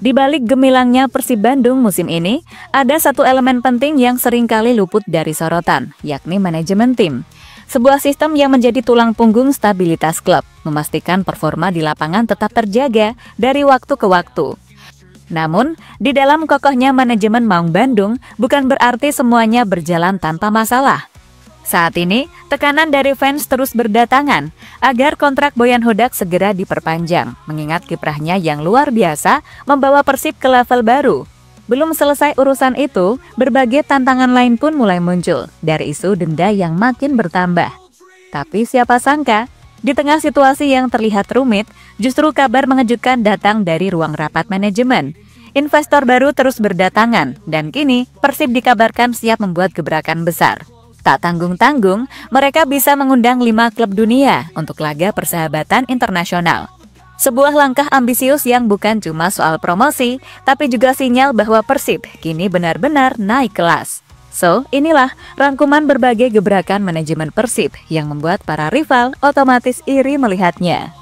Di balik gemilangnya Persib Bandung musim ini, ada satu elemen penting yang seringkali luput dari sorotan, yakni manajemen tim. Sebuah sistem yang menjadi tulang punggung stabilitas klub, memastikan performa di lapangan tetap terjaga dari waktu ke waktu. Namun, di dalam kokohnya manajemen Maung Bandung, bukan berarti semuanya berjalan tanpa masalah. Saat ini, tekanan dari fans terus berdatangan agar kontrak Boyan Hodak segera diperpanjang, mengingat kiprahnya yang luar biasa membawa Persib ke level baru. Belum selesai urusan itu, berbagai tantangan lain pun mulai muncul dari isu denda yang makin bertambah. Tapi siapa sangka, di tengah situasi yang terlihat rumit, justru kabar mengejutkan datang dari ruang rapat manajemen. Investor baru terus berdatangan, dan kini Persib dikabarkan siap membuat gebrakan besar. Tak tanggung-tanggung, mereka bisa mengundang 5 klub dunia untuk laga persahabatan internasional. Sebuah langkah ambisius yang bukan cuma soal promosi, tapi juga sinyal bahwa Persib kini benar-benar naik kelas. So, inilah rangkuman berbagai gebrakan manajemen Persib yang membuat para rival otomatis iri melihatnya.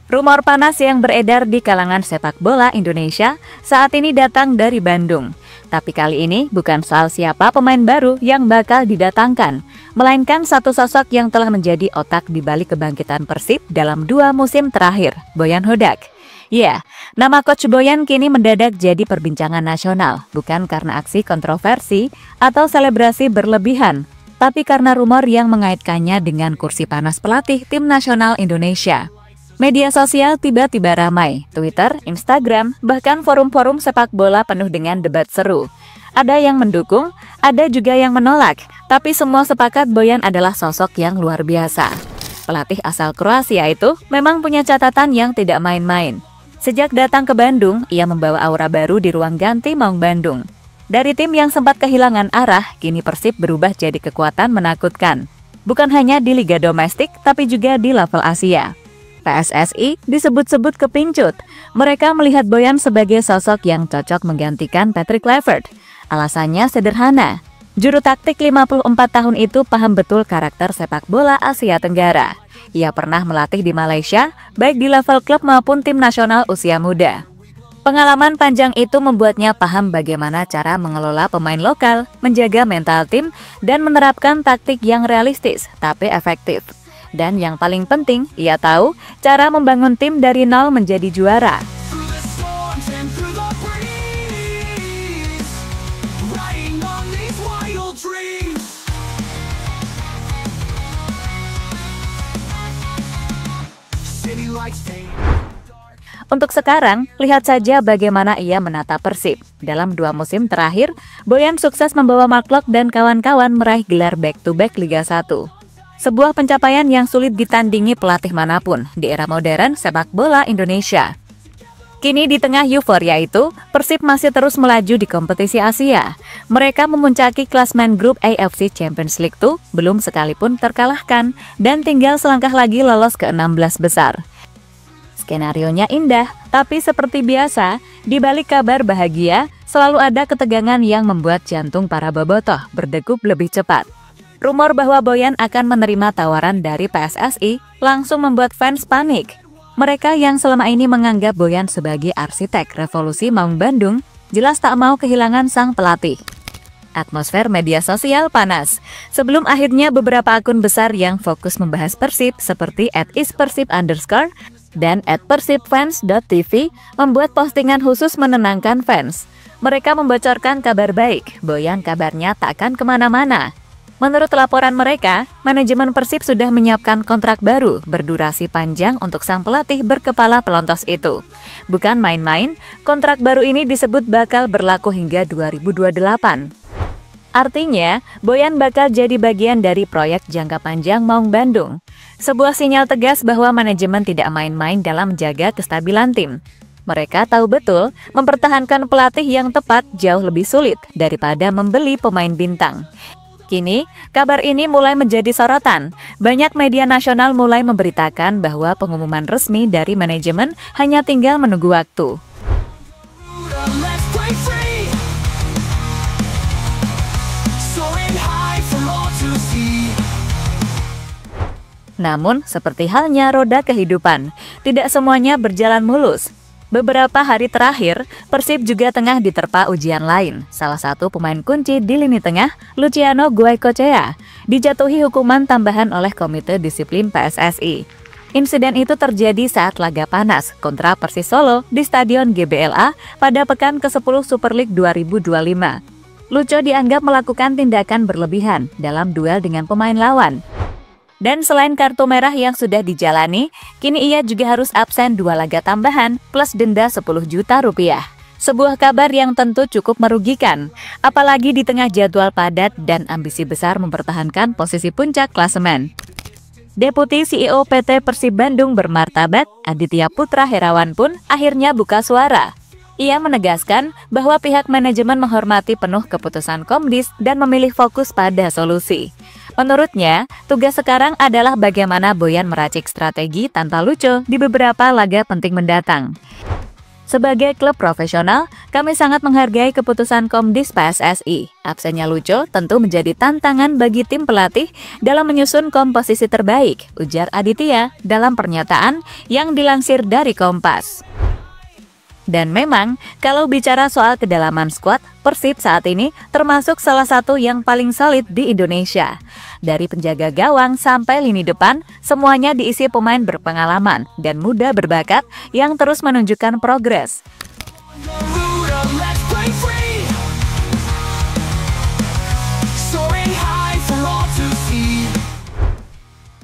Rumor panas yang beredar di kalangan sepak bola Indonesia saat ini datang dari Bandung. Tapi kali ini bukan soal siapa pemain baru yang bakal didatangkan, melainkan satu sosok yang telah menjadi otak di balik kebangkitan Persib dalam 2 musim terakhir, Boyan Hodak. Ya, nama Coach Boyan kini mendadak jadi perbincangan nasional, bukan karena aksi kontroversi atau selebrasi berlebihan, tapi karena rumor yang mengaitkannya dengan kursi panas pelatih tim nasional Indonesia. Media sosial tiba-tiba ramai, Twitter, Instagram, bahkan forum-forum sepak bola penuh dengan debat seru. Ada yang mendukung, ada juga yang menolak, tapi semua sepakat Boyan adalah sosok yang luar biasa. Pelatih asal Kroasia itu memang punya catatan yang tidak main-main. Sejak datang ke Bandung, ia membawa aura baru di ruang ganti Maung Bandung. Dari tim yang sempat kehilangan arah, kini Persib berubah jadi kekuatan menakutkan. Bukan hanya di liga domestik, tapi juga di level Asia. PSSI disebut-sebut kepincut. Mereka melihat Boyan sebagai sosok yang cocok menggantikan Patrick Kluivert. Alasannya sederhana. Juru taktik 54 tahun itu paham betul karakter sepak bola Asia Tenggara. Ia pernah melatih di Malaysia, baik di level klub maupun tim nasional usia muda. Pengalaman panjang itu membuatnya paham bagaimana cara mengelola pemain lokal, menjaga mental tim, dan menerapkan taktik yang realistis tapi efektif. Dan yang paling penting, ia tahu cara membangun tim dari nol menjadi juara. Untuk sekarang, lihat saja bagaimana ia menata Persib. Dalam 2 musim terakhir, Boyan sukses membawa Mark Locke dan kawan-kawan meraih gelar back-to-back Liga 1. Sebuah pencapaian yang sulit ditandingi pelatih manapun di era modern sepak bola Indonesia. Kini di tengah euforia itu, Persib masih terus melaju di kompetisi Asia. Mereka memuncaki klasmen grup AFC Champions League 2, belum sekalipun terkalahkan, dan tinggal selangkah lagi lolos ke 16 besar. Skenarionya indah, tapi seperti biasa, di balik kabar bahagia, selalu ada ketegangan yang membuat jantung para bobotoh berdegup lebih cepat. Rumor bahwa Boyan akan menerima tawaran dari PSSI langsung membuat fans panik. Mereka yang selama ini menganggap Boyan sebagai arsitek revolusi Maung Bandung, jelas tak mau kehilangan sang pelatih. Atmosfer media sosial panas. Sebelum akhirnya beberapa akun besar yang fokus membahas Persib seperti @ispersib_ dan @persibfans.tv membuat postingan khusus menenangkan fans. Mereka membocorkan kabar baik, Boyan kabarnya tak akan kemana-mana. Menurut laporan mereka, manajemen Persib sudah menyiapkan kontrak baru berdurasi panjang untuk sang pelatih berkepala pelontos itu. Bukan main-main, kontrak baru ini disebut bakal berlaku hingga 2028. Artinya, Boyan bakal jadi bagian dari proyek jangka panjang Maung Bandung. Sebuah sinyal tegas bahwa manajemen tidak main-main dalam menjaga kestabilan tim. Mereka tahu betul, mempertahankan pelatih yang tepat jauh lebih sulit daripada membeli pemain bintang. Kini, kabar ini mulai menjadi sorotan. Banyak media nasional mulai memberitakan bahwa pengumuman resmi dari manajemen hanya tinggal menunggu waktu. Namun, seperti halnya roda kehidupan, tidak semuanya berjalan mulus. Beberapa hari terakhir, Persib juga tengah diterpa ujian lain. Salah satu pemain kunci di lini tengah, Luciano Guaicochea, dijatuhi hukuman tambahan oleh Komite Disiplin PSSI. Insiden itu terjadi saat laga panas kontra Persis Solo di Stadion GBLA pada pekan ke-10 Super League 2025. Lucho dianggap melakukan tindakan berlebihan dalam duel dengan pemain lawan. Dan selain kartu merah yang sudah dijalani, kini ia juga harus absen 2 laga tambahan plus denda 10 juta rupiah. Sebuah kabar yang tentu cukup merugikan, apalagi di tengah jadwal padat dan ambisi besar mempertahankan posisi puncak klasemen. Deputi CEO PT Persib Bandung bermartabat, Aditya Putra Herawan pun akhirnya buka suara. Ia menegaskan bahwa pihak manajemen menghormati penuh keputusan Komdis dan memilih fokus pada solusi. Menurutnya, tugas sekarang adalah bagaimana Boyan meracik strategi tanpa Lucho di beberapa laga penting mendatang. Sebagai klub profesional, kami sangat menghargai keputusan Komdis PSSI. Absennya Lucho tentu menjadi tantangan bagi tim pelatih dalam menyusun komposisi terbaik, ujar Aditya dalam pernyataan yang dilansir dari Kompas. Dan memang, kalau bicara soal kedalaman skuad, Persib saat ini termasuk salah satu yang paling solid di Indonesia. Dari penjaga gawang sampai lini depan, semuanya diisi pemain berpengalaman dan muda berbakat yang terus menunjukkan progres.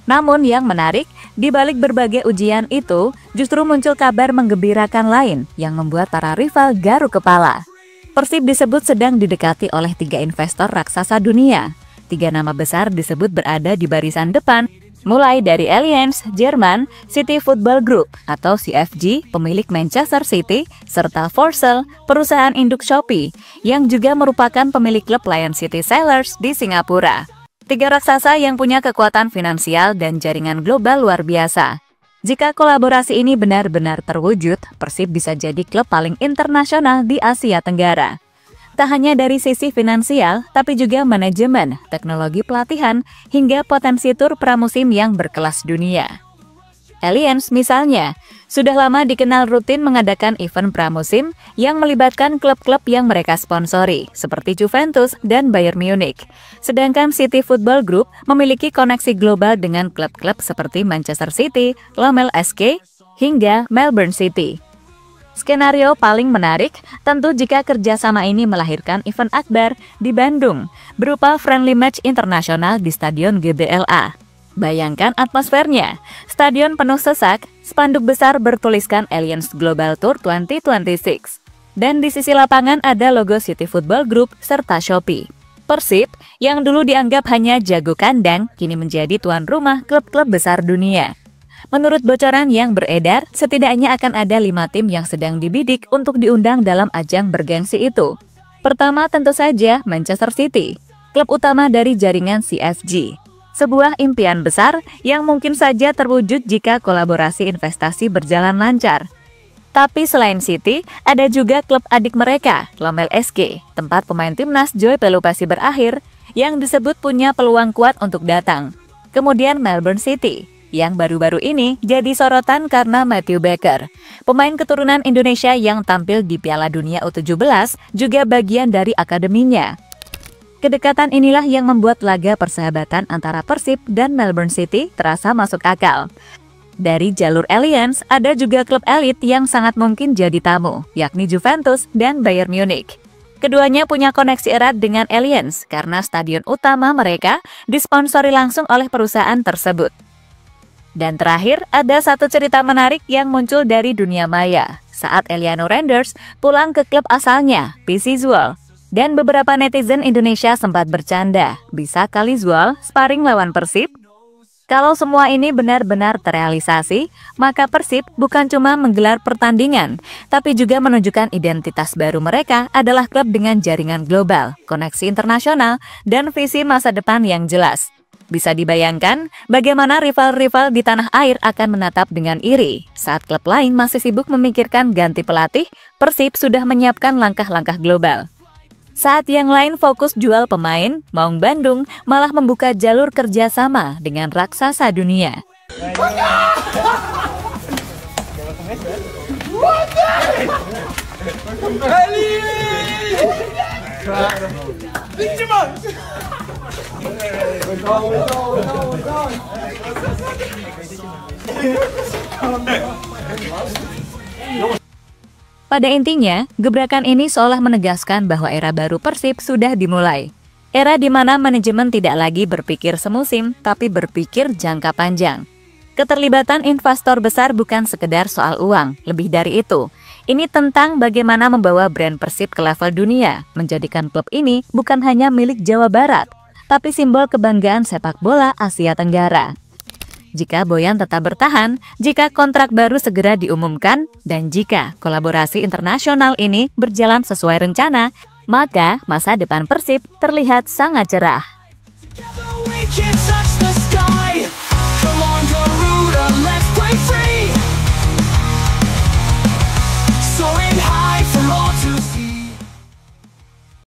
Namun yang menarik, di balik berbagai ujian itu, justru muncul kabar menggembirakan lain yang membuat para rival garuk kepala. Persib disebut sedang didekati oleh 3 investor raksasa dunia. 3 nama besar disebut berada di barisan depan, mulai dari Allianz, Jerman, City Football Group atau CFG, pemilik Manchester City, serta Forsell, perusahaan induk Shopee, yang juga merupakan pemilik klub Lion City Sailors di Singapura. 3 raksasa yang punya kekuatan finansial dan jaringan global luar biasa. Jika kolaborasi ini benar-benar terwujud, Persib bisa jadi klub paling internasional di Asia Tenggara. Tak hanya dari sisi finansial, tapi juga manajemen, teknologi pelatihan, hingga potensi tur pramusim yang berkelas dunia. Allianz misalnya, sudah lama dikenal rutin mengadakan event pramusim yang melibatkan klub-klub yang mereka sponsori, seperti Juventus dan Bayern Munich. Sedangkan City Football Group memiliki koneksi global dengan klub-klub seperti Manchester City, Lommel SK, hingga Melbourne City. Skenario paling menarik tentu jika kerjasama ini melahirkan event akbar di Bandung, berupa friendly match internasional di Stadion GBLA. Bayangkan atmosfernya, stadion penuh sesak, spanduk besar bertuliskan Allianz Global Tour 2026. Dan di sisi lapangan ada logo City Football Group serta Shopee. Persib, yang dulu dianggap hanya jago kandang, kini menjadi tuan rumah klub-klub besar dunia. Menurut bocoran yang beredar, setidaknya akan ada 5 tim yang sedang dibidik untuk diundang dalam ajang bergengsi itu. Pertama tentu saja Manchester City, klub utama dari jaringan CFG. Sebuah impian besar yang mungkin saja terwujud jika kolaborasi investasi berjalan lancar. Tapi selain City, ada juga klub adik mereka, Lommel SK, tempat pemain timnas Joy Pelupasi berakhir, yang disebut punya peluang kuat untuk datang. Kemudian Melbourne City, yang baru-baru ini jadi sorotan karena Matthew Baker, pemain keturunan Indonesia yang tampil di Piala Dunia U17, juga bagian dari akademinya. Kedekatan inilah yang membuat laga persahabatan antara Persib dan Melbourne City terasa masuk akal. Dari jalur Allianz, ada juga klub elit yang sangat mungkin jadi tamu, yakni Juventus dan Bayern Munich. Keduanya punya koneksi erat dengan Allianz karena stadion utama mereka disponsori langsung oleh perusahaan tersebut. Dan terakhir, ada satu cerita menarik yang muncul dari dunia maya saat Eliano Randers pulang ke klub asalnya, PC Zwolle. Dan beberapa netizen Indonesia sempat bercanda, bisa kali Zwolle sparring lawan Persib? Kalau semua ini benar-benar terrealisasi, maka Persib bukan cuma menggelar pertandingan, tapi juga menunjukkan identitas baru mereka adalah klub dengan jaringan global, koneksi internasional, dan visi masa depan yang jelas. Bisa dibayangkan bagaimana rival-rival di tanah air akan menatap dengan iri. Saat klub lain masih sibuk memikirkan ganti pelatih, Persib sudah menyiapkan langkah-langkah global. Saat yang lain fokus jual pemain, Maung Bandung malah membuka jalur kerjasama dengan raksasa dunia. Pada intinya, gebrakan ini seolah menegaskan bahwa era baru Persib sudah dimulai. Era di mana manajemen tidak lagi berpikir semusim, tapi berpikir jangka panjang. Keterlibatan investor besar bukan sekedar soal uang, lebih dari itu. Ini tentang bagaimana membawa brand Persib ke level dunia, menjadikan klub ini bukan hanya milik Jawa Barat, tapi simbol kebanggaan sepak bola Asia Tenggara. Jika Boyan tetap bertahan, jika kontrak baru segera diumumkan, dan jika kolaborasi internasional ini berjalan sesuai rencana, maka masa depan Persib terlihat sangat cerah.